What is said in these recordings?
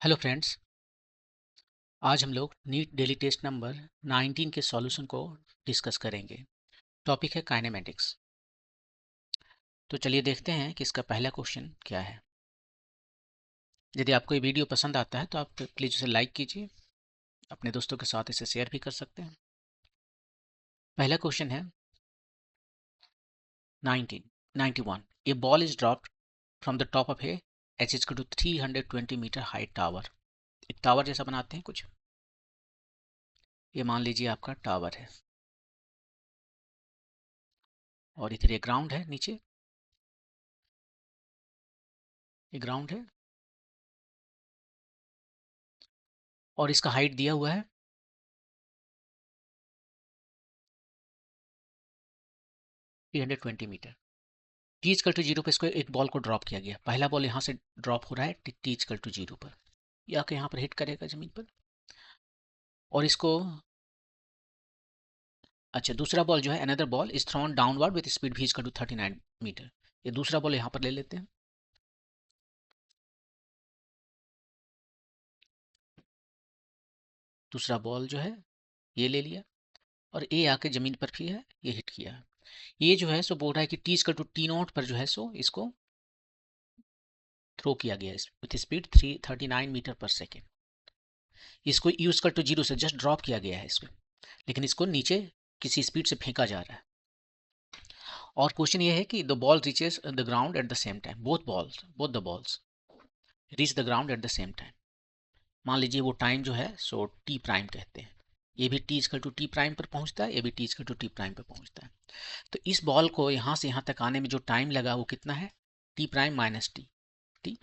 Hello friends. आज हम लोग नीट डेली टेस्ट नंबर 19 के सॉल्यूशन को डिस्कस करेंगे। टॉपिक है काइनेमेटिक्स। तो चलिए देखते हैं कि इसका पहला क्वेश्चन क्या है। यदि आपको ये वीडियो पसंद आता है तो आप प्लीज़ इसे लाइक कीजिए, अपने दोस्तों के साथ इसे शेयर भी कर सकते हैं। पहला क्वेश्चन है 91। A ball is dropped from the top of a h is two 320 meter height tower. एक टावर जैसा बनाते हैं कुछ। ये मान लीजिए आपका टावर है और इधर ये ग्राउंड है, नीचे ये ग्राउंड है और इसका हाइट दिया हुआ है 320 meter. T equal to zero पर इसको एक बॉल को ड्रॉप किया गया। पहला बॉल यहाँ से ड्रॉप हो रहा है टी इक्वल टू जीरो पर, या कि यहाँ पर हिट करेगा जमीन पर। और इसको अच्छा, दूसरा बॉल जो है another ball is throne downward with speed भी इक्वल टू 39 मीटर। ये दूसरा बॉल यहाँ पर ले लेते हैं। दूसरा बॉल जो है ये ले लिया और ये आके जमीन पर भी है, ये हिट किया। ये जो है सो बोल रहा है कि T equal to T nought पर जो है सो इसको थ्रो किया गया with speed 339 meter per second. इसको यू इक्वल टू जीरो से जस्ट ड्रॉप किया गया है इसको, लेकिन इसको नीचे किसी स्पीड से फेंका जा रहा है। और क्वेश्चन ये है कि the ball reaches the ground at the same time. Both the balls reach the ground at the same time. मान लीजिए वो टाइम जो है सो टी प्राइम कहते हैं। ये भी T equal to T prime पर पहुंचता है, ये भी T equal to T prime पर पहुंचता है। तो इस बॉल को यहाँ से यहाँ तक आने में जो टाइम लगा वो कितना है? T prime minus T, T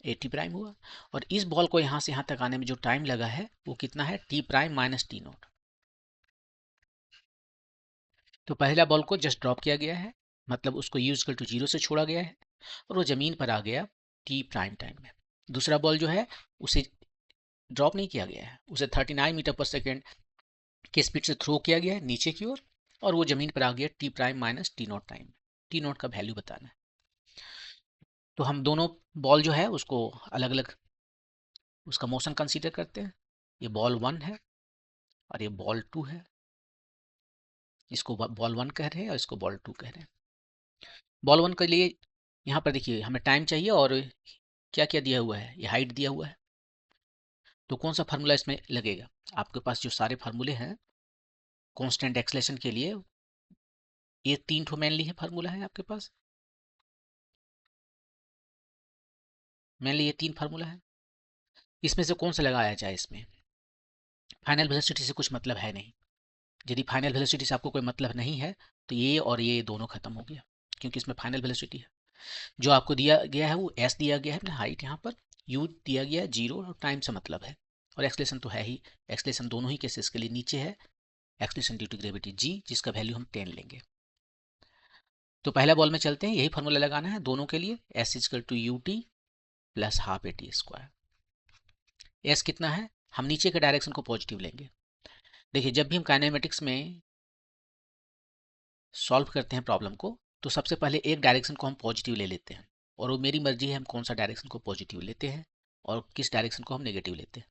A T prime हुआ। और इस बॉल को यहाँ से यहाँ तक आने में जो टाइम लगा है वो कितना है? T prime minus t not. तो पहला बॉल को जस्ट ड्रॉप किया गया है, मतलब उसको यू इक्वल टू जीरो से छोड़ा गया है और वो जमीन पर आ गया टी प्राइम टाइम में। दूसरा बॉल जो है उसे ड्रॉप नहीं किया गया है, उसे 39 मीटर पर सेकेंड के स्पीड से थ्रो किया गया है नीचे की ओर और वो जमीन पर आ गया T prime minus t not time. T naught का वैल्यू बताना है। तो हम दोनों बॉल जो है उसको अलग अलग उसका मोशन कंसीडर करते हैं। ये बॉल वन है और ये बॉल टू है। इसको बॉल वन कह रहे हैं और इसको बॉल टू कह रहे हैं। बॉल वन के लिए यहाँ पर देखिए हमें टाइम चाहिए और क्या क्या दिया हुआ है, ये हाइट दिया हुआ है। तो कौन सा फार्मूला इसमें लगेगा? आपके पास जो सारे फार्मूले हैं कांस्टेंट एक्सेलेरेशन के लिए, ये तीन ठो मेनली है फार्मूला है आपके पास। मेनली ये तीन फार्मूला है। इसमें से कौन सा लगाया जाए? इसमें फाइनल वेलोसिटी से कुछ मतलब है नहीं। यदि फाइनल वेलोसिटी से आपको कोई मतलब नहीं है तो ये और ये दोनों खत्म हो गया, क्योंकि इसमें फाइनल वेलोसिटी है। जो आपको दिया गया है वो एस दिया गया है अपना हाइट, यहाँ पर यू दिया गया है जीरो और टाइम से मतलब है। और एक्सलेशन तो है ही, एक्सलेशन दोनों ही केसेस के लिए नीचे है, acceleration due to gravity G, जिसका वैल्यू हम 10 लेंगे। तो पहला बॉल में चलते हैं, यही फॉर्मूला लगाना है दोनों के लिए। S is equal to U T plus half A T square. S कितना है? हम नीचे के डायरेक्शन को पॉजिटिव लेंगे। देखिए जब भी हम काइनेमेटिक्स में सॉल्व करते हैं प्रॉब्लम को तो सबसे पहले एक डायरेक्शन को हम पॉजिटिव ले लेते हैं, और वो मेरी मर्जी है हम कौन सा डायरेक्शन को पॉजिटिव लेते हैं और किस डायरेक्शन को हम नेगेटिव लेते हैं।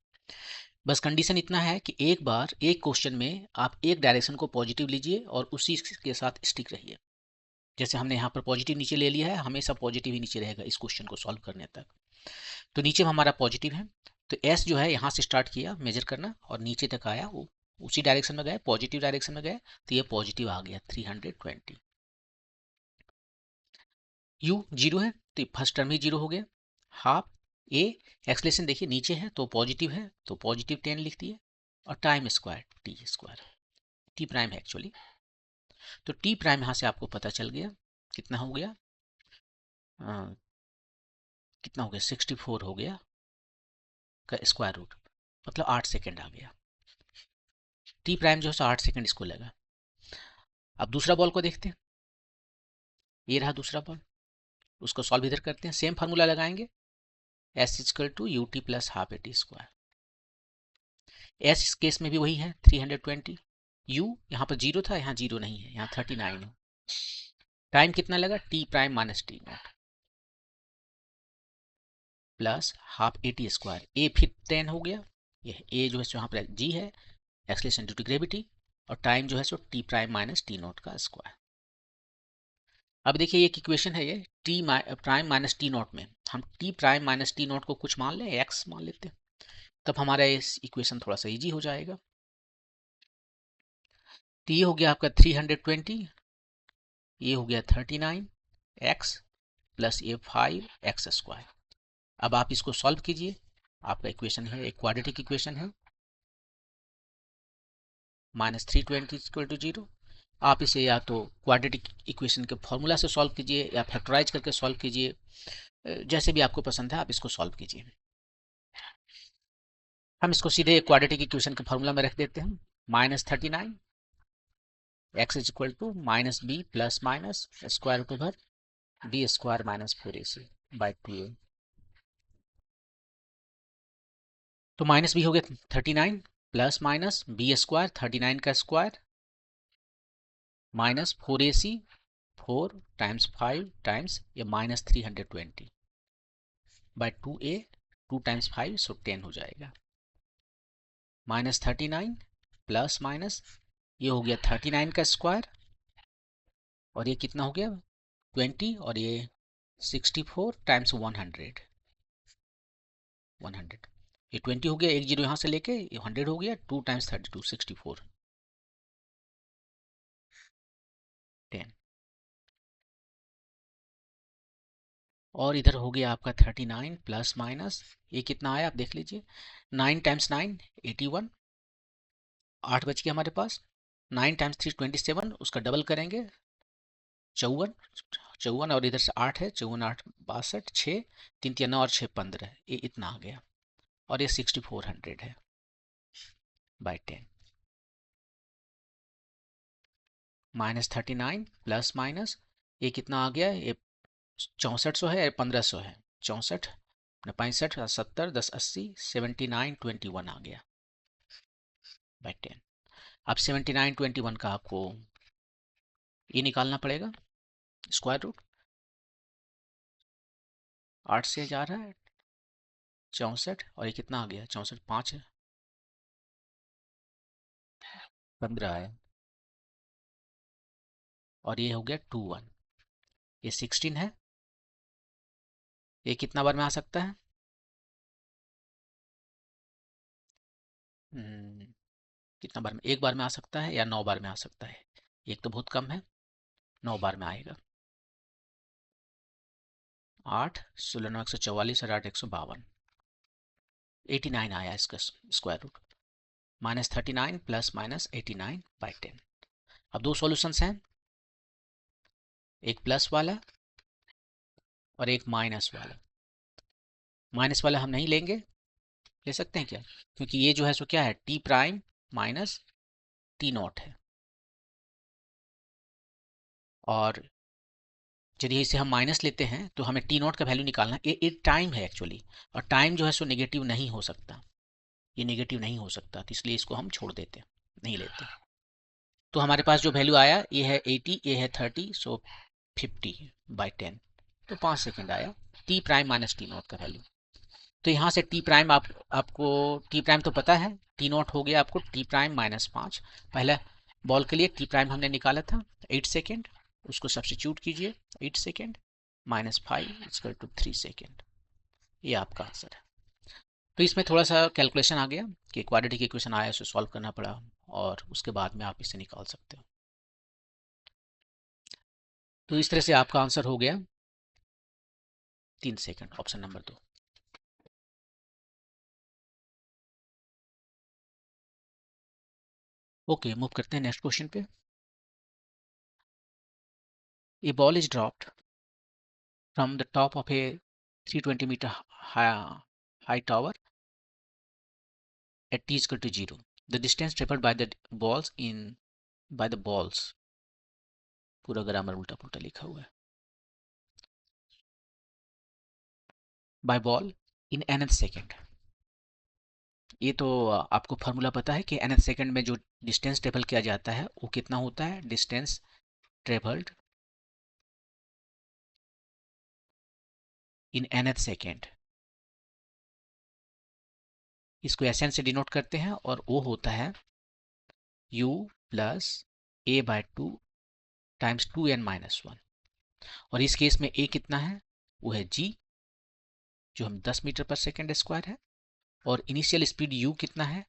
बस कंडीशन इतना है कि एक बार एक क्वेश्चन में आप एक डायरेक्शन को पॉजिटिव लीजिए और उसी के साथ स्टिक रहिए। जैसे हमने यहाँ पर पॉजिटिव नीचे ले लिया है, हमेशा पॉजिटिव ही नीचे रहेगा इस क्वेश्चन को सॉल्व करने तक। तो नीचे हमारा पॉजिटिव है, तो एस जो है यहाँ से स्टार्ट किया मेजर करना और नीचे तक आया, वो उसी डायरेक्शन में गए, पॉजिटिव डायरेक्शन में गए, तो ये पॉजिटिव आ गया 320। यू जीरो है तो फर्स्ट टर्म ही जीरो हो गया। हाफ ए, एक्सलेशन देखिए नीचे है तो पॉजिटिव है तो पॉजिटिव 10 लिख दिए, और time square T square, T prime है एक्चुअली। तो टी प्राइम यहाँ से आपको पता चल गया कितना हो गया, कितना हो गया 64 हो गया का स्क्वायर रूट, मतलब 8 सेकेंड आ गया। टी प्राइम जो है 8 सेकेंड इसको लगा। अब दूसरा बॉल को देखते हैं, ये रहा दूसरा बॉल, उसको सॉल्व इधर करते हैं, सेम फार्मूला लगाएंगे। S is equal to U T plus half A T square. S इस केस में भी वही है 320। यू यहाँ पर जीरो था, यहाँ जीरो नहीं है, यहाँ 39 है। टाइम कितना लगा? T prime minus t naught. Plus half A T square, a फिर 10 हो गया, ये ए जो है सो यहाँ पर जी है, एक्सलेशन ड्यू टू ग्रेविटी, और टाइम जो है सो t prime minus t naught का स्क्वायर। अब देखिए ये इक्वेशन है, ये t prime minus t naught में हम t prime minus t naught को कुछ मान लें, एक्स मान लेते हैं, तब हमारा इस इक्वेशन थोड़ा सा इजी हो जाएगा। तो ये हो गया आपका 320, ये हो गया 39 एक्स प्लस ये 5 एक्स स्क्वायर। अब आप इसको सॉल्व कीजिए, आपका इक्वेशन है, एक क्वाड्रेटिक इक्वेशन है, -320 इक्वल टू 0। आप इसे या तो क्वाड्रेटिक इक्वेशन के फॉर्मूला से सॉल्व कीजिए या फैक्टराइज करके सॉल्व कीजिए, जैसे भी आपको पसंद है आप इसको सॉल्व कीजिए। हम इसको सीधे क्वाड्रेटिक इक्वेशन के फॉर्मूला में रख देते हैं, -39 X is equal to minus B plus minus square root over B square minus 4ac by 2a। तो माइनस बी हो गया 39 प्लस माइनस बी स्क्वायर 39 का square minus 4ac, 4 times 5 times ये -320 बाई 2a, 2 टाइम्स 5 सो 10 हो जाएगा, -39 plus minus ये हो गया 39 का स्क्वायर और ये कितना हो गया 20 और ये 64 टाइम्स 100, 100 ये 20 हो गया, एक जीरो यहाँ से लेके ये 100 हो गया, 2 टाइम्स 32 64 10 और इधर हो गया आपका 39 प्लस माइनस ये कितना आया आप देख लीजिए, 9 टाइम्स 9 81, 8 बच गया हमारे पास, 9 टाइम्स 3 27, उसका डबल करेंगे 54, 54 और इधर से 8 है, 54 8 62, 6 3 3 9 और 6 15, ये इतना आ गया और ये 6400 है बाई 10, -39 प्लस माइनस ये कितना आ गया, ये 6400 है, 1500 है, 64 65 70 10 80 79 21 आ गया बाई 10। अब 79 21 का आपको ये निकालना पड़ेगा, स्क्वायर रूट 8 से जा रहा है 64 और ये कितना आ गया 64 5 है 15 है और ये हो गया 21, ये 16 है, ये कितना बार में आ सकता है, कितना बार में, एक बार में आ सकता है या 9 बार में आ सकता है, एक तो बहुत कम है, 9 बार में आएगा, 8 16 9 144 और 8 152, 89 आया इसका square root, -39 plus minus 89 by 10। अब दो सॉल्यूशंस हैं, एक प्लस वाला और एक माइनस वाला, माइनस वाला हम नहीं लेंगे, ले सकते हैं क्या, क्योंकि ये जो है सो क्या है T prime minus t not है और चलिए इसे हम माइनस लेते हैं तो हमें टी नॉट का वैल्यू निकालना है, ये टाइम है एक्चुअली और टाइम जो है सो नेगेटिव नहीं हो सकता, ये नेगेटिव नहीं हो सकता, तो इसलिए इसको हम छोड़ देते हैं, नहीं लेते। तो हमारे पास जो वैल्यू आया ये है 80, ये है 30, सो 50 बाई 10, तो 5 सेकेंड आया T prime minus t naught का वैल्यू। तो यहाँ से टी प्राइम आपको टी प्राइम तो पता है, टी नॉट हो गया आपको टी प्राइम -5, पहला बॉल के लिए टी प्राइम हमने निकाला था 8 सेकेंड, उसको सब्स्टिट्यूट कीजिए 8 सेकेंड -5 इक्वल टू 3 सेकेंड, ये आपका आंसर है। तो इसमें थोड़ा सा कैलकुलेशन आ गया कि क्वाड्रेटिक इक्वेशन आया उसे सॉल्व करना पड़ा और उसके बाद में आप इसे निकाल सकते हो। तो इस तरह से आपका आंसर हो गया 3 second, option number 2। Okay, move करते हैं नेक्स्ट क्वेश्चन पे। A ball is dropped from the top of a 320 meter high tower at t is equal to 0. The distance traveled by the balls, पूरा grammar उल्टा पुल्टा लिखा हुआ है, by ball in nth second। ये तो आपको फार्मूला पता है कि nth सेकंड में जो डिस्टेंस ट्रेवल किया जाता है वो कितना होता है, distance travelled in nth second इसको एस एन से डिनोट करते हैं और वो होता है u plus A by two times 2n-1। और इस केस में a कितना है, वो है g, जो हम 10 मीटर पर सेकेंड स्क्वायर है। और इनिशियल स्पीड u कितना है,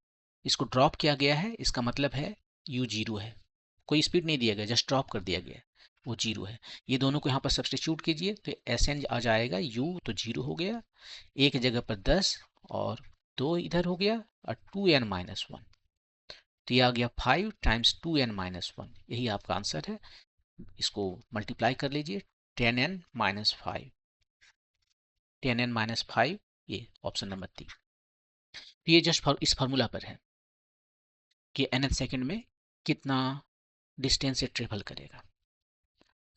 इसको ड्रॉप किया गया है, इसका मतलब है u जीरो है। कोई स्पीड नहीं दिया गया, जस्ट ड्रॉप कर दिया गया, वो जीरो है। ये दोनों को यहाँ पर सब्सटीट्यूट कीजिए तो एस एन आ जाएगा, u तो जीरो हो गया, एक जगह पर 10 और 2 इधर हो गया, और 2n-1, तो ये आ गया 5 टाइम्स 2n-1। यही आपका आंसर है। इसको मल्टीप्लाई कर लीजिए, 10n-5, 10n-5, ये ऑप्शन नंबर 3। तो ये जस्ट इस फार्मूला पर है कि nth सेकंड में कितना डिस्टेंस से ट्रेवल करेगा।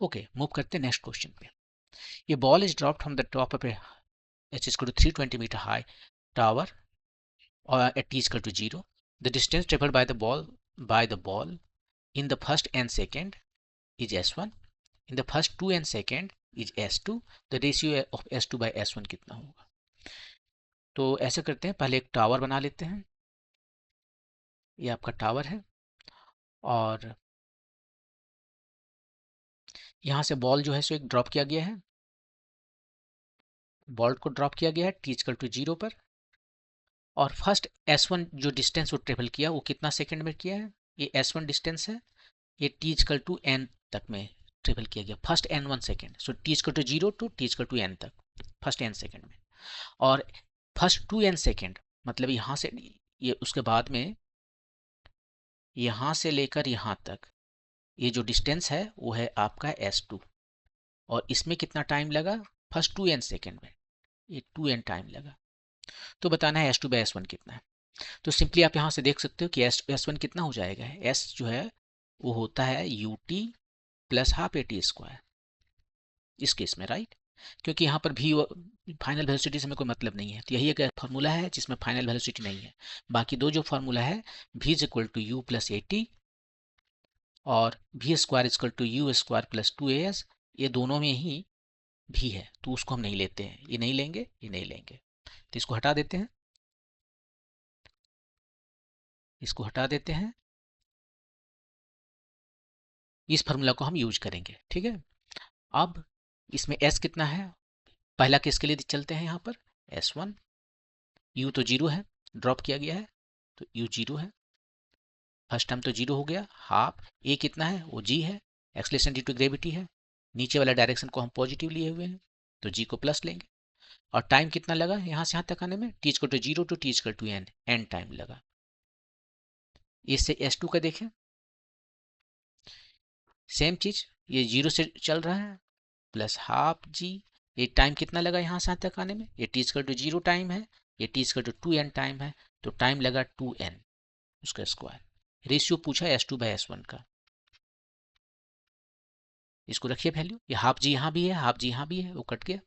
ओके, मूव करते हैं नेक्स्ट क्वेश्चन पे। ये ball is dropped from the top of H is 320 meter high tower or at t is equal to 0. The distance traveled by the ball in the first n second is s1. In the first 2n second is s2. The ratio of s2 by s1 कितना होगा? तो ऐसे करते हैं, पहले एक tower बना लेते हैं। ये आपका टावर है और यहाँ से बॉल जो है सो एक ड्रॉप किया गया है, बॉल को ड्रॉप किया गया है t इक्वल टू 0 पर। और फर्स्ट s1 जो डिस्टेंस वो ट्रेवल किया वो कितना सेकंड में किया है, ये s1 डिस्टेंस है, ये t इक्वल टू n तक में ट्रेवल किया गया, first n1 second. So t equal to 0 to t equal to n तक, फर्स्ट n सेकेंड में। और फर्स्ट 2n सेकेंड मतलब यहाँ से, ये उसके बाद में यहाँ से लेकर यहाँ तक ये जो डिस्टेंस है वो है आपका s2। और इसमें कितना टाइम लगा, फर्स्ट 2n सेकेंड में ये 2n टाइम लगा। तो बताना है s2 बाय s1 कितना है। तो सिंपली आप यहाँ से देख सकते हो कि s1 कितना हो जाएगा, s जो है वो होता है ut plus half A T square इस केस में, राइट। क्योंकि यहाँ पर भी फाइनल वेलोसिटी से हमें कोई मतलब नहीं है, तो यही एक फार्मूला है जिसमें फाइनल वेलोसिटी नहीं है। बाकी दो जो फार्मूला है v is equal to you plus A T और v square is equal to U square plus 2as, ये दोनों में ही भी है, तो उसको हम नहीं लेते हैं, ये नहीं लेंगे, ये नहीं लेंगे, तो इसको हटा देते हैं, इसको हटा देते हैं, इस फार्मूला को हम यूज करेंगे, ठीक है। अब इसमें s कितना है, पहला केस के लिए चलते हैं, यहाँ पर s1, u तो जीरो है, ड्रॉप किया गया है तो u जीरो है, फर्स्ट टर्म तो जीरो हो गया, हाफ a कितना है वो g है, एक्सलेशन ड्यू टू ग्रेविटी है, नीचे वाला डायरेक्शन को हम पॉजिटिव लिए हुए हैं तो g को प्लस लेंगे। और टाइम कितना लगा यहाँ से यहाँ तक आने में, t equal to 0 to t equal to n time लगा। इससे s2 का देखें, सेम चीज, ये 0 से चल रहा है प्लस हाफ g, ये टाइम कितना लगा यहाँ से यहाँ तक आने में, ये t इक्वल टू 0 टाइम है, ये t equal to 2n time है, तो टाइम लगा 2n उसका स्क्वायर। रेशियो पूछा s2 बाय s1 का, इसको रखिए वैल्यू, ये हाफ जी यहाँ भी है, हाफ जी यहाँ भी है, वो कट गया,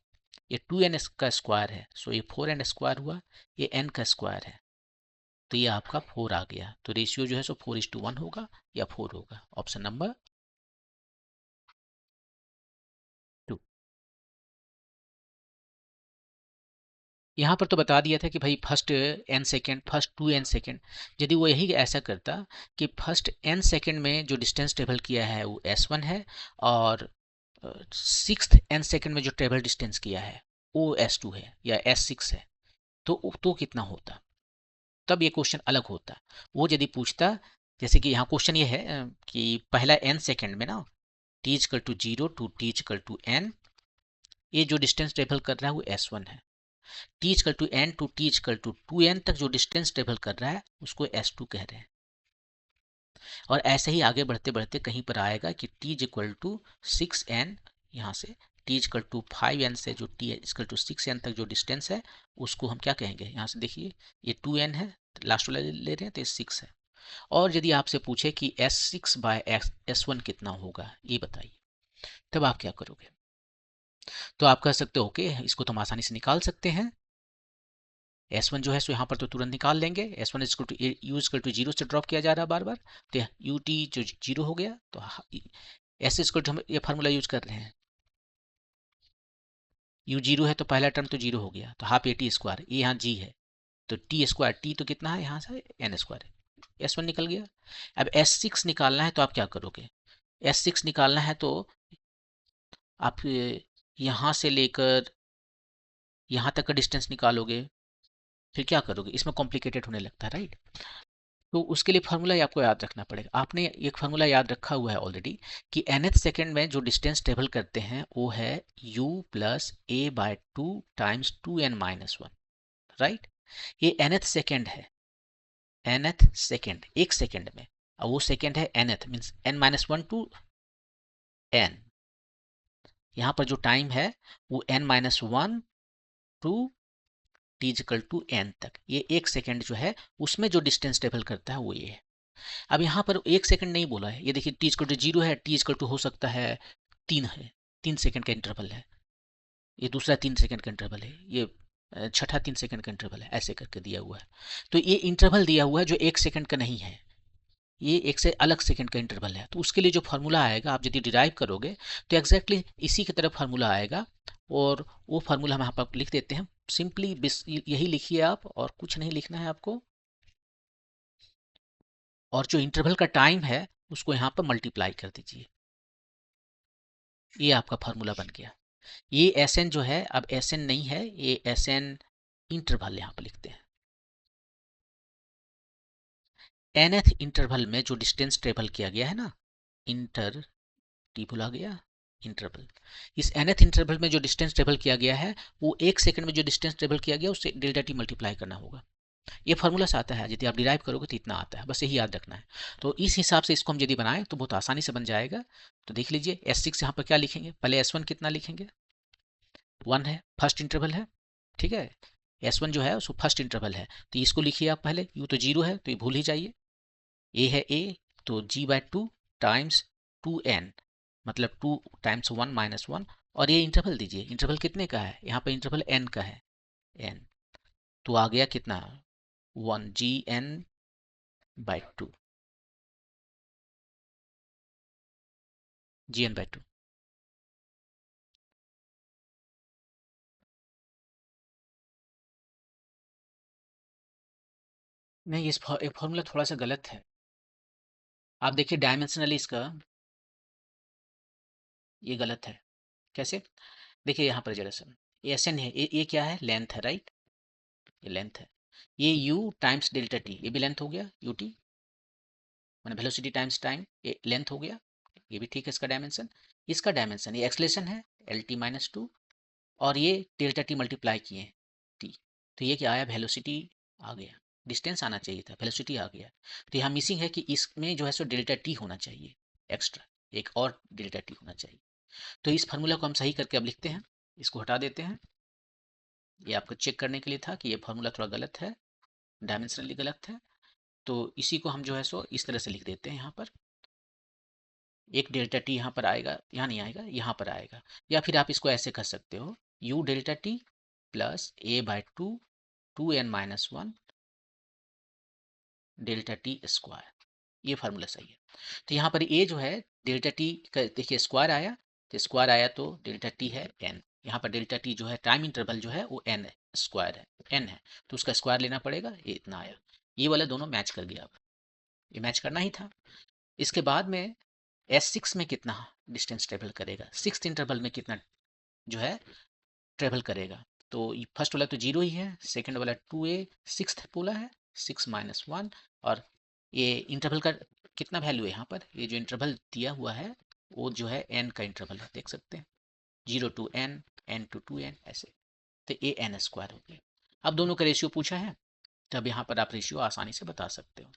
ये 2n का स्क्वायर है, सो ये 4n स्क्वायर हुआ, ये n का स्क्वायर है, तो ये आपका 4 आ गया। तो रेशियो जो है सो 4:1 होगा या 4 होगा, ऑप्शन नंबर 2। यहाँ पर तो बता दिया था कि भाई first n second, first 2n second, यदि वो यही ऐसा करता कि फर्स्ट n सेकेंड में जो डिस्टेंस ट्रेवल किया है वो s1 है और सिक्स्थ n सेकेंड में जो ट्रेवल डिस्टेंस किया है वो s2 है या s6 है, तो कितना होता, तब ये क्वेश्चन अलग होता। वो यदि पूछता, जैसे कि यहाँ क्वेश्चन ये है कि पहला n सेकेंड में ना t equal to 0 to t equal to n, ये जो डिस्टेंस ट्रेवल कर रहा है वो s1 है, t equal to n to t equal to 2n तक जो डिस्टेंस ट्रेवल कर रहा है उसको s2 कह रहे हैं। और ऐसे ही आगे बढ़ते बढ़ते कहीं पर आएगा कि t इक्वल टू 6n, यहाँ से t इक्वल टू 5n से जो t इक्वल टू 6n तक जो डिस्टेंस है उसको हम क्या कहेंगे, यहाँ से देखिए ये 2n है, लास्ट वाला ले रहे हैं तो ये 6 है। और यदि आपसे पूछे कि s6 बाय s1 कितना होगा ये बताइए, तब आप क्या करोगे। तो आप कह सकते हो कि इसको तो हम आसानी से निकाल सकते हैं, S1 जो है सो यहाँ पर तो तुरंत निकाल लेंगे, S1 equal to u equal to 0 से ड्रॉप किया जा रहा है बार बार, तो यू टी जो 0 हो गया, तो S इक्वल टू हम ये फार्मूला यूज कर रहे हैं, u 0 है तो पहला टर्म तो 0 हो गया, तो हाफ ए टी स्क्वायर, ये यहाँ g है, तो टी स्क्वायर, टी तो कितना है यहाँ से एन स्क्वायर, S1 निकल गया। अब S6 निकालना है तो आप क्या करोगे, S6 निकालना है तो आप यहाँ से लेकर यहाँ तक का डिस्टेंस निकालोगे, फिर क्या करोगे, इसमें कॉम्प्लिकेटेड होने लगता है, राइट। तो उसके लिए फार्मूला आपको याद रखना पड़ेगा। आपने एक फार्मूला याद रखा हुआ है ऑलरेडी कि nth सेकेंड में जो डिस्टेंस ट्रेवल करते हैं वो है u plus A by two times 2n-1, right. ये nth सेकेंड है, nth सेकेंड, एक सेकेंड में, और वो सेकेंड है nth means n-1 to n। यहाँ पर जो टाइम है वो n-1 to t equal to n तक, ये एक सेकेंड जो है उसमें जो डिस्टेंस ट्रेवल करता है वो ये है। अब यहाँ पर एक सेकंड नहीं बोला है, ये देखिए टी इक्वल टू 0 है, टी इक्वल टू हो सकता है 3 है, 3 सेकंड का इंटरवल है, ये दूसरा 3 सेकंड का इंटरवल है, ये छठा 3 सेकंड का इंटरवल है, ऐसे करके दिया हुआ है। तो ये इंटरवल दिया हुआ है जो एक सेकंड का नहीं है, ये एक से अलग सेकंड का इंटरवल है। तो उसके लिए जो फार्मूला आएगा आप यदि डिराइव करोगे तो एग्जैक्टली इसी की तरह फार्मूला आएगा, और वो फार्मूला हम यहाँ पर लिख देते हैं सिंपली, यही लिखिए आप, और कुछ नहीं लिखना है आपको। और जो इंटरवल का टाइम है उसको यहाँ पर मल्टीप्लाई कर दीजिए, ये आपका फार्मूला बन गया। ये एस एन जो है अब एस एन नहीं है, ये एस एन इंटरवल यहाँ पर लिखते हैं। nth इंटरवल में जो डिस्टेंस ट्रेवल किया गया है ना, इंटर टी भुला गया, इंटरवल, इस nth इंटरवल में जो डिस्टेंस ट्रेवल किया गया है वो एक सेकंड में जो डिस्टेंस ट्रेवल किया गया उससे डेल्टा टी मल्टीप्लाई करना होगा। ये फार्मूला से आता है, यदि आप डिराइव करोगे तो इतना आता है, बस यही याद रखना है। तो इस हिसाब से इसको हम यदि बनाएं तो बहुत आसानी से बन जाएगा। तो देख लीजिए S6 यहाँ पर क्या लिखेंगे, पहले S1 कितना लिखेंगे, 1 है, फर्स्ट इंटरवल है, ठीक है। S1 जो है उसको फर्स्ट इंटरवल है, तो इसको लिखिए आप पहले, यू तो 0 है तो ये भूल ही जाइए, ए है ए, तो G/2 टाइम्स 2n, मतलब 2 टाइम्स 1-1, और ये इंटरवल दीजिए, इंटरवल कितने का है, यहाँ पर इंटरवल n का है, n, तो आ गया कितना, 1 GN/2। नहीं, इस एक फॉर्मूला थोड़ा सा गलत है, आप देखिए डायमेंशनली इसका ये गलत है। कैसे, देखिए यहाँ पर जरा सा, ये एस एन है, ये क्या है, लेंथ है, राइट, ये लेंथ है। ये u टाइम्स डेल्टा टी, ये भी लेंथ हो गया, यू टी मैंने वेलोसिटी टाइम्स टाइम, ये लेंथ हो गया, ये भी ठीक है। इसका डायमेंशन ये एक्सलेशन है, L t-2, और ये डेल्टा टी मल्टीप्लाई किए टी, तो ये क्या आया, वेलोसिटी आ गया, डिस्टेंस आना चाहिए था, वेलोसिटी आ गया। तो यहाँ मिसिंग है कि इसमें जो है सो डेल्टा टी होना चाहिए एक्स्ट्रा, एक और डेल्टा टी होना चाहिए। तो इस फार्मूला को हम सही करके अब लिखते हैं, इसको हटा देते हैं। ये आपको चेक करने के लिए था कि ये फार्मूला थोड़ा गलत है, डायमेंशनली गलत है। तो इसी को हम जो है सो इस तरह से लिख देते हैं, यहाँ पर एक डेल्टा टी यहाँ पर आएगा, यहाँ नहीं आएगा, यहाँ पर आएगा। या फिर आप इसको ऐसे कर सकते हो, u delta t plus A/2 2n-1 delta t square, ये फार्मूला सही है। तो यहाँ पर ए जो है डेल्टा टी का देखिए स्क्वायर आया, तो स्क्वायर आया तो डेल्टा टी है एन, यहाँ पर डेल्टा टी जो है टाइम इंटरवल जो है वो एन स्क्वायर है, एन है, तो उसका स्क्वायर लेना पड़ेगा, ये इतना आया। ये वाला दोनों मैच कर गया, अब ये मैच करना ही था। इसके बाद में S6 में कितना डिस्टेंस ट्रेवल करेगा, सिक्स इंटरवल में कितना जो है ट्रेवल करेगा, तो फर्स्ट वाला तो 0 ही है, सेकंड वाला 2a, सिक्स बोला है, 6-1, और ये इंटरवल का कितना वैल्यू है यहाँ पर, ये जो इंटरवल दिया हुआ है वो जो है n का इंटरवल है, देख सकते हैं 0 to n, n to 2n, ऐसे, तो ये n स्क्वायर हो गया। अब दोनों का रेशियो पूछा है, तब यहाँ पर आप रेशियो आसानी से बता सकते हो।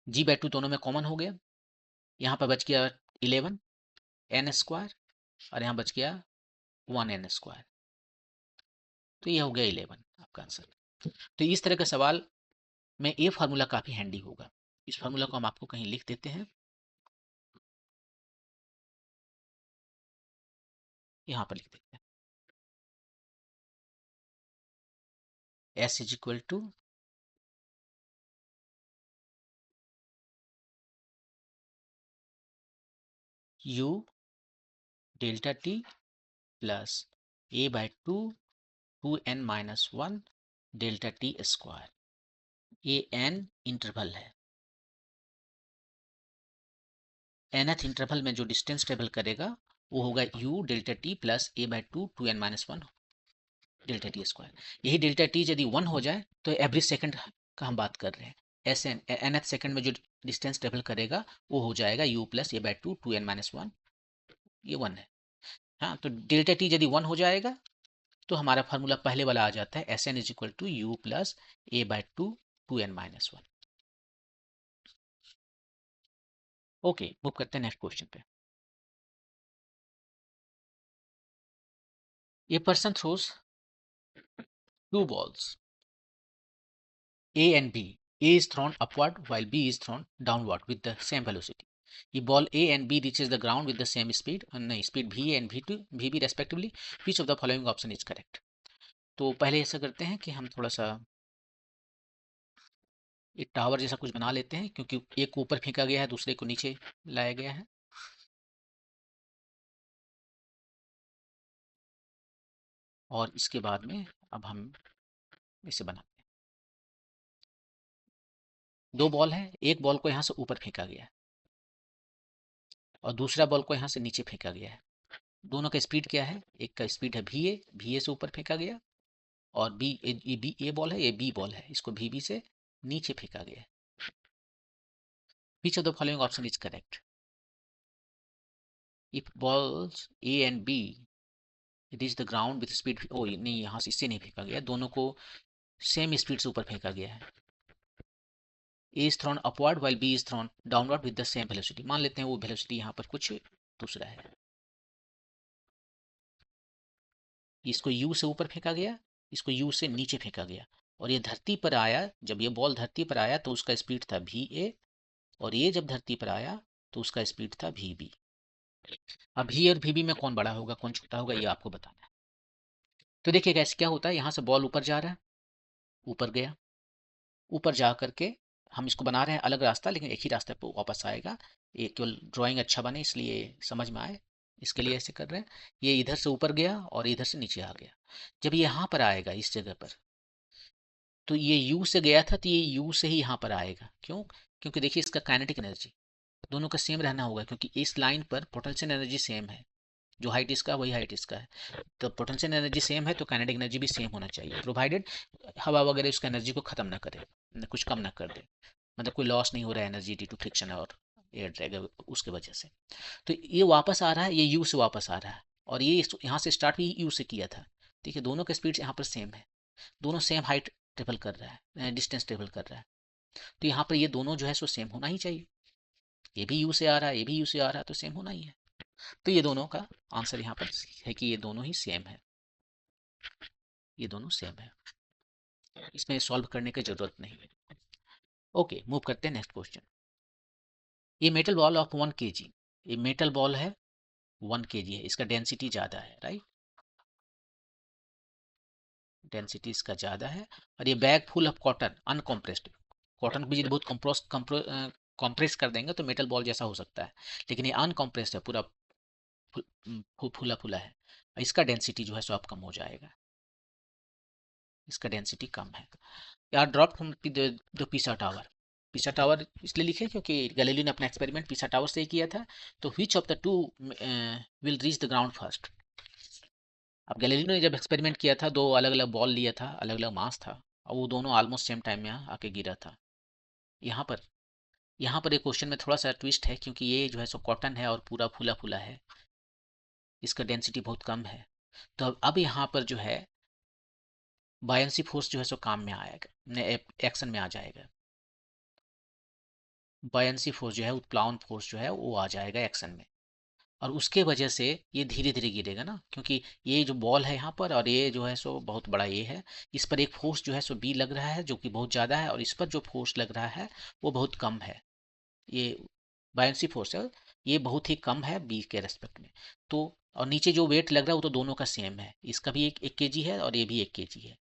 G/2 दोनों में कॉमन हो गया, यहाँ पर बच गया 11 n स्क्वायर, और यहाँ बच गया 1n स्क्वायर, तो ये हो गया 11 आपका आंसर। तो इस तरह का सवाल में ये फार्मूला काफी हैंडी होगा, इस फार्मूला को हम आपको कहीं लिख देते हैं, यहाँ पर लिख देते हैं, S is equal to u delta t plus A/2 2n-1 delta t square, ये एन इंटरवल है, nth इंटरवल में जो डिस्टेंस ट्रेवल करेगा वो होगा u delta t plus a by two n minus one delta t square. यही delta t यदि 1 हो जाए तो एवरी सेकंड का हम बात कर रहे हैं, एस एन nth सेकंड में जो डिस्टेंस ट्रेवल करेगा वो हो जाएगा u plus a by two n minus one, ये 1 है। हाँ, तो डेल्टा टी यदि 1 हो जाएगा तो हमारा फार्मूला पहले वाला आ जाता है, s n is equal to you plus a by two n minus one. Okay, move करते हैं नेक्स्ट क्वेश्चन पे। A person throws two balls A and B. A is thrown upward while B is thrown downward with the same velocity. ये ball A and B reaches the ground with the same speed, नहीं speed V and VB respectively. Which of the following option is correct? तो पहले ऐसा करते हैं कि हम थोड़ा सा एक टावर जैसा कुछ बना लेते हैं, क्योंकि एक को ऊपर फेंका गया है, दूसरे को नीचे लाया गया है। और इसके बाद में अब हम इसे बनाते हैं। दो बॉल है, एक बॉल को यहाँ से ऊपर फेंका गया है और दूसरा बॉल को यहाँ से नीचे फेंका गया है। दोनों का स्पीड क्या है? एक का स्पीड है VA से ऊपर फेंका गया, और बी ए बॉल है, ये बी बॉल है, इसको VB से नीचे फेंका गया है। Which of the following option is correct? If balls A and B reach the ground with speed, ओ नहीं, यहाँ से इससे नहीं फेंका गया, दोनों को सेम स्पीड से ऊपर फेंका गया है। A is thrown upward while B is thrown downward with the same velocity. मान लेते हैं वो वेलोसिटी यहाँ पर कुछ दूसरा है। इसको U से ऊपर फेंका गया, इसको U से नीचे फेंका गया, और ये धरती पर आया। जब ये बॉल धरती पर आया तो उसका स्पीड था VA, और ये जब धरती पर आया तो उसका स्पीड था VB। अब V और VB में कौन बड़ा होगा कौन छोटा होगा, ये आपको बताना है। तो देखिए कैसे क्या होता है, यहाँ से बॉल ऊपर जा रहा है, ऊपर गया, ऊपर जा करके हम इसको बना रहे हैं अलग रास्ता, लेकिन एक ही रास्ते पर वापस आएगा। ये केवल ड्राइंग अच्छा बने इसलिए समझ में आए, इसके लिए ऐसे कर रहे हैं। ये इधर से ऊपर गया और इधर से नीचे आ गया। जब ये यहाँ पर आएगा इस जगह पर, तो ये यू से गया था तो ये यू से ही यहाँ पर आएगा। क्यों? क्योंकि देखिए इसका काइनेटिक एनर्जी दोनों का सेम रहना होगा, क्योंकि इस लाइन पर पोटेंशियल एनर्जी सेम है, जो हाइट इसका वही हाइट इसका है। तो पोटेंशियल एनर्जी सेम है तो काइनेटिक एनर्जी भी सेम होना चाहिए, प्रोवाइडेड हवा वगैरह उसका एनर्जी को खत्म ना करे, कुछ कम ना कर दे, मतलब कोई लॉस नहीं हो रहा है एनर्जी ड्यू टू फ्रिक्शन और एयर ड्रैग उसके वजह से। तो ये वापस आ रहा है, ये यू से वापस आ रहा है, और ये यहाँ से स्टार्ट भी यू से किया था। ठीक है, दोनों का स्पीड यहाँ पर सेम है, दोनों सेम हाइट ट्रेवल कर रहा है, डिस्टेंस ट्रेवल कर रहा है। तो यहाँ पर ये दोनों जो है सो सेम होना ही चाहिए। ये भी यू से आ रहा है, ये भी यू से आ रहा है, तो सेम होना ही है। तो ये दोनों का आंसर यहाँ पर है कि ये दोनों ही सेम है, ये दोनों सेम है, इसमें सॉल्व करने की जरूरत नहीं है। ओके, मूव करते हैं नेक्स्ट क्वेश्चन। ये मेटल बॉल ऑफ 1 kg, ये मेटल बॉल है 1 kg है, इसका डेंसिटी ज़्यादा है, राइट, डेंसिटी इसका ज़्यादा है। और ये bag full of cotton uncompressed, cotton को भी बहुत कॉम्प्रेस कर देंगे तो मेटल बॉल जैसा हो सकता है, लेकिन ये अनकॉम्प्रेस्ड है, पूरा फूला फूला है। इसका डेंसिटी जो है सो अब कम हो जाएगा, इसका डेंसिटी कम है। यार ड्रॉप फ्रॉम द पीसा टावर, पीसा टावर इसलिए लिखे क्योंकि गैलीलियो ने अपना एक्सपेरिमेंट पीसा टावर से ही किया था। तो which of the two will reach the ground first. अब गैलीलियो ने जब एक्सपेरिमेंट किया था, दो अलग अलग बॉल लिया था, अलग अलग मास था, और वो दोनों ऑलमोस्ट सेम टाइम में आके गिरा था। यहाँ पर एक क्वेश्चन में थोड़ा सा ट्विस्ट है, क्योंकि ये जो है सो कॉटन है और पूरा फूला फूला है, इसका डेंसिटी बहुत कम है। तो अब यहाँ पर जो है बायंसी फोर्स जो है सो काम में आएगा, एक्शन में आ जाएगा। बायंसी फोर्स जो है, उत्प्लावन फोर्स जो है वो आ जाएगा एक्शन में, और उसके वजह से ये धीरे धीरे गिरेगा ना, क्योंकि ये जो बॉल है यहाँ पर और ये जो है सो बहुत बड़ा ये है, इस पर एक फोर्स जो है सो बी लग रहा है जो कि बहुत ज़्यादा है, और इस पर जो फोर्स लग रहा है वो बहुत कम है। ये बायंसी फोर्स है, ये बहुत ही कम है बी के रेस्पेक्ट में। तो और नीचे जो वेट लग रहा है वो तो दोनों का सेम है, इसका भी एक 1 kg है और ये भी 1 kg है,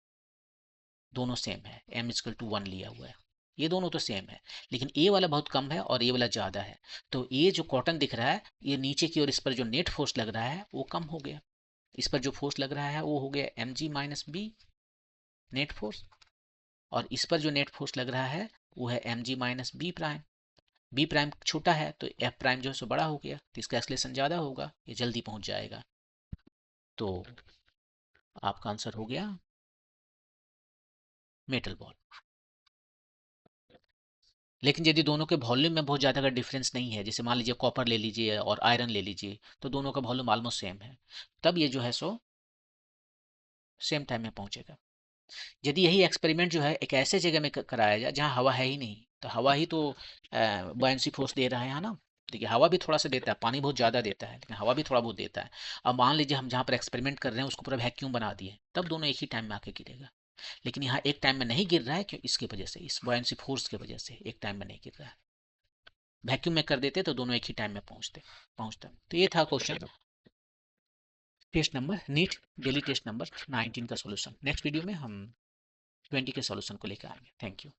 दोनों सेम है, m=1 लिया हुआ है, ये दोनों तो सेम है। लेकिन ए वाला बहुत कम है और ए वाला ज़्यादा है, तो ये जो कॉटन दिख रहा है ये नीचे की ओर, इस पर जो नेट फोर्स लग रहा है वो कम हो गया, इस पर जो फोर्स लग रहा है वो हो गया mg - b, नेट फोर्स, और इस पर जो नेट फोर्स लग रहा है वो है m g minus b prime. B prime छोटा है तो एफ प्राइम जो है सो बड़ा हो गया, तो इसका एक्सलेशन ज़्यादा होगा, ये जल्दी पहुंच जाएगा। तो आपका आंसर हो गया मेटल बॉल। लेकिन यदि दोनों के वॉल्यूम में बहुत ज़्यादा अगर डिफरेंस नहीं है, जैसे मान लीजिए कॉपर ले लीजिए और आयरन ले लीजिए, तो दोनों का वॉल्यूम ऑलमोस्ट सेम है, तब ये जो है सो सेम टाइम में पहुंचेगा। यदि यही एक्सपेरिमेंट जो है एक ऐसे जगह में कराया जाए जहाँ हवा है ही नहीं, तो हवा ही तो बॉयंसी फोर्स दे रहा है ना। देखिए हवा भी थोड़ा सा देता है, पानी बहुत ज़्यादा देता है, लेकिन हवा भी थोड़ा बहुत देता है। अब मान लीजिए हम जहाँ पर एक्सपेरिमेंट कर रहे हैं उसको पूरा वैक्यूम बना दिए, तब दोनों एक ही टाइम में आके गिरेगा। लेकिन यहाँ एक टाइम में नहीं गिर रहा है, क्यों? इसकी वजह से, इस बॉयंसी फोर्स की वजह से एक टाइम में नहीं गिर रहा है। वैक्यूम में कर देते तो दोनों एक ही टाइम में पहुंचते। तो ये था question test number NEET daily test number 19 का सॉल्यूशन। नेक्स्ट वीडियो में हम 20 के सॉल्यूशन को लेकर आएंगे। Thank you.